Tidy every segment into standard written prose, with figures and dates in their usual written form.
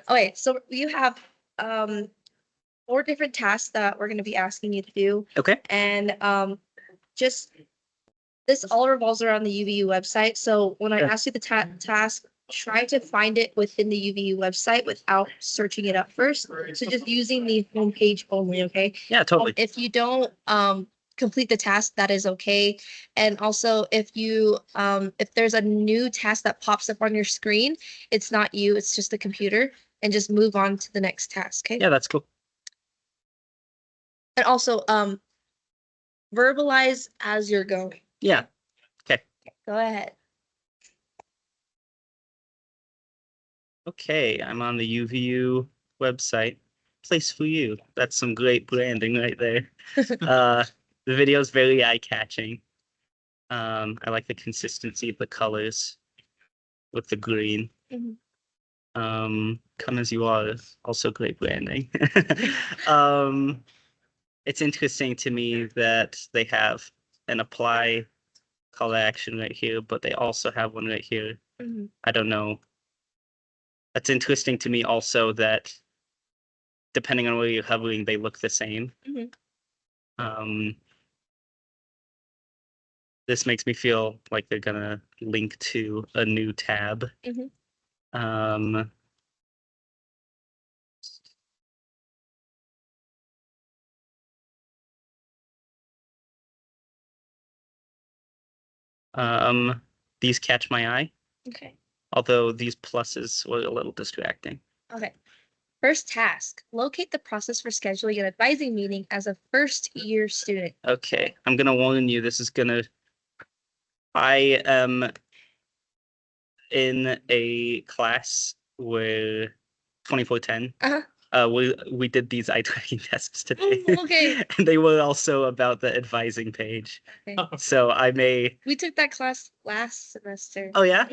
Okay, so you have um 4 different tasks that we're gonna be asking you to do. Okay. And just this all revolves around the UVU website. So when I Sure. ask you the task, try to find it within the UVU website without searching it up first. So just using the homepage only, okay? Yeah, totally. If you don't complete the task, that is okay. And also if there's a new task that pops up on your screen, it's not you, it's just the computer, and just move on to the next task, okay? Yeah, that's cool. And also verbalize as you're going. Yeah. Okay. Go ahead. Okay, I'm on the UVU website. Place for you. That's some great branding right there. The video is very eye-catching. I like the consistency of the colors with the green. Mhm. Come as you are, also great branding. It's interesting to me that they have an apply call to action right here, but they also have one right here. Mhm. I don't know. That's interesting to me also that depending on where you're hovering, they look the same. Mhm. Um, this makes me feel like they're gonna link to a new tab. Mhm. Um, um, these catch my eye, Okay. although these pluses were a little distracting. Okay. First task, locate the process for scheduling an advising meeting as a first year student. Okay, I'm gonna warn you, I am in a class where 2410. Uh-huh. We did these eye tracking tests today. Okay. And they were also about the advising page. Okay. So I may. We took that class last semester. Oh yeah?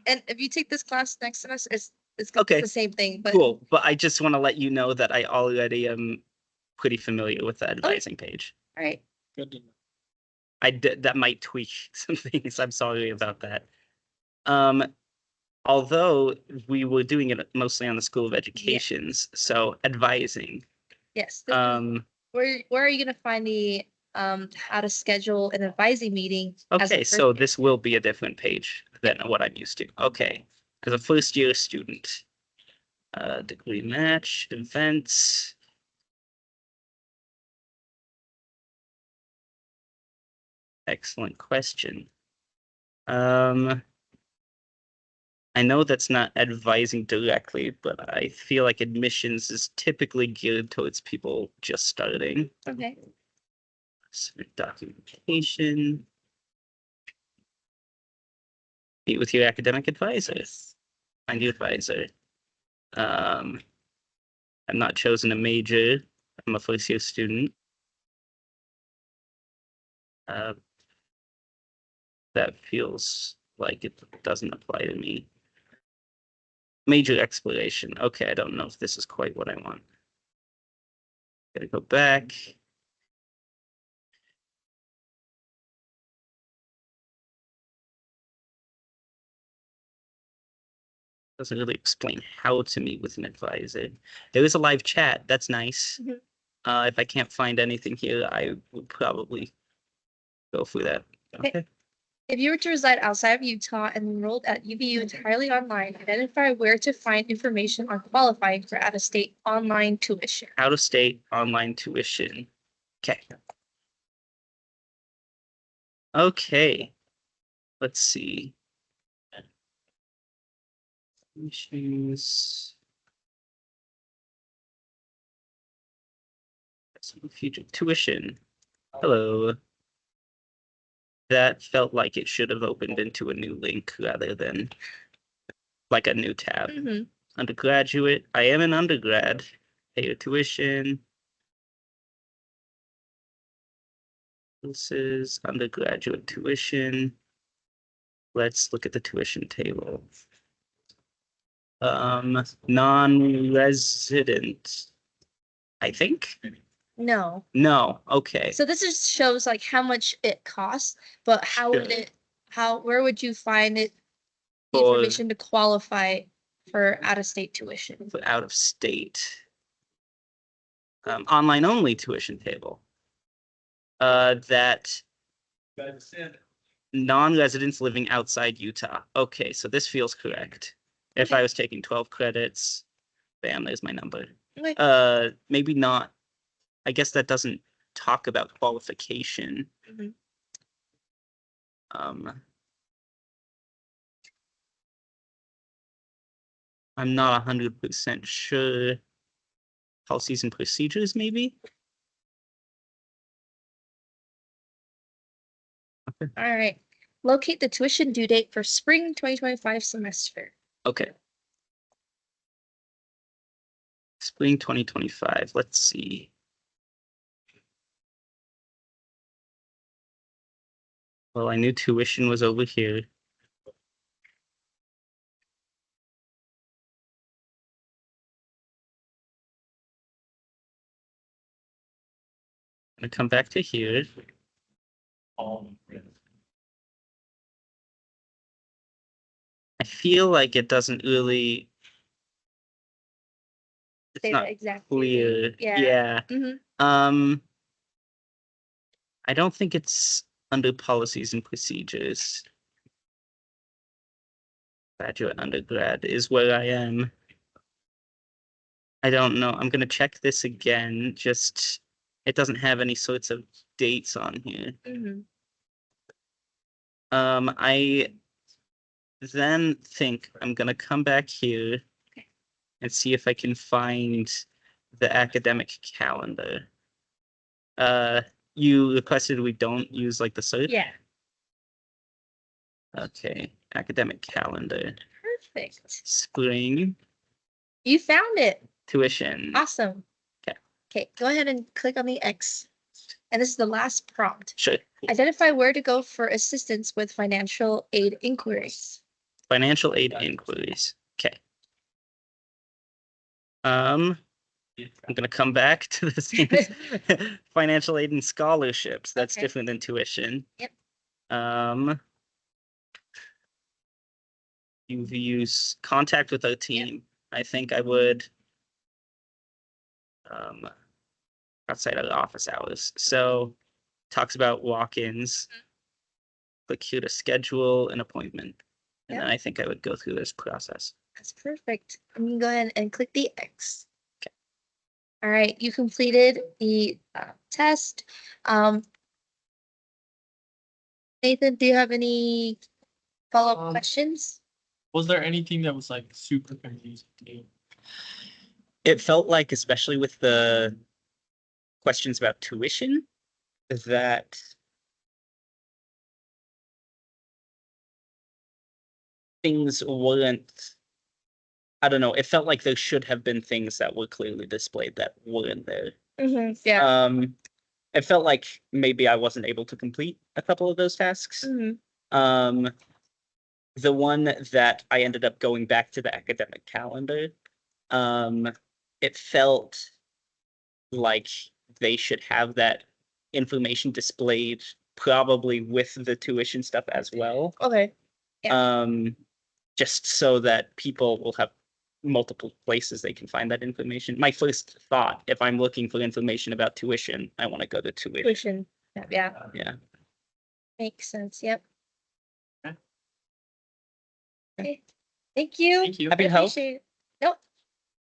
And if you take this class next semester, it's gonna be Okay. the same thing. But Cool. But I just want to let you know that I already am pretty familiar with the advising page. all right. Good to know. I did that might tweak some things. I'm sorry about that. Although we were doing it mostly on the School of Education's, so advising. Yes. Where are you gonna find the how to schedule an advising meeting as a Okay, first so year? this will be a different page than what I'm used to. Okay, as a first year student, degree match, events. Excellent question. I know that's not advising directly, but I feel like admissions is typically geared towards people just starting. Okay. Submit documentation. Meet with your academic advisor. Find your advisor. I'm not chosen a major. I'm a first year student. That feels like it doesn't apply to me. Major exploration. Okay, I don't know if this is quite what I want. Gotta go back. Doesn't really explain how to meet with an advisor. There is a live chat. That's nice. Mhm. If I can't find anything here, I would probably go through that. Okay. If you were to reside outside of Utah and enrolled at UVU entirely online, identify where to find information on qualifying for out-of-state online tuition. Out of state online tuition. Okay. Okay. Let's see. Issues. Future tuition. Hello. That felt like it should have opened into a new link rather than like a new tab. Mhm. Undergraduate. I am an undergrad. Pay your tuition. This is undergraduate tuition. Let's look at the tuition table. Non-resident. I think. No. No. Okay. So this just shows like how much it costs, but how would Sure. where would you find it, the For- information to qualify for out-of-state tuition. for out of state. Online only tuition table. That non-residents living outside Utah. Okay, so this feels correct. If I Okay. was taking 12 credits, bam, there's my number. Okay. Maybe not. I guess that doesn't talk about qualification. Mhm. I'm not 100% sure. Policies and procedures, maybe? All right. Locate the tuition due date for spring 2025 semester. Okay. Spring 2025, let's see. Well, I knew tuition was over here. I'm gonna come back to here. I feel like it doesn't really. It's Say not the exact clear. date. Yeah. Yeah. Mhm. I don't think it's under policies and procedures. Graduate undergrad is where I am. I don't know. I'm gonna check this again. Just it doesn't have any sorts of dates on here. Mhm. I then think I'm gonna come back here Okay. and see if I can find the academic calendar. You requested we don't use like the search? Yeah. Okay, academic calendar, Perfect. spring You found it. tuition. Awesome. Okay. Okay, go ahead and click on the X. And this is the last prompt. Sure. Identify where to go for assistance with financial aid inquiries. Financial aid inquiries. Okay. I'm gonna come back to the things. Financial aid and scholarships. That's Okay. different than tuition. Yep. You've used contact with our team. I think I would outside of the office hours. So talks about walk-ins. Click here to schedule an appointment. And Yep. then I think I would go through this process. That's perfect. And you can go ahead and click the X. Okay. All right, you completed the test. Nathan, do you have any follow-up questions? Was there anything that was like super confusing to you? It felt like, especially with the questions about tuition, that things weren't, I don't know, it felt like there should have been things that were clearly displayed that weren't there. Yeah. It felt like maybe I wasn't able to complete a couple of those tasks. The one that I ended up going back to the academic calendar, it felt like they should have that information displayed probably with the tuition stuff as well. Okay. Just so that people will have multiple places they can find that information. My first thought, if I'm looking for information about tuition, I want to go to tuition. Tuition. Yeah. Yeah. Makes sense. Yep. Okay. Okay. Thank you. Thank you. Happy to I help. appreciate it. Nope.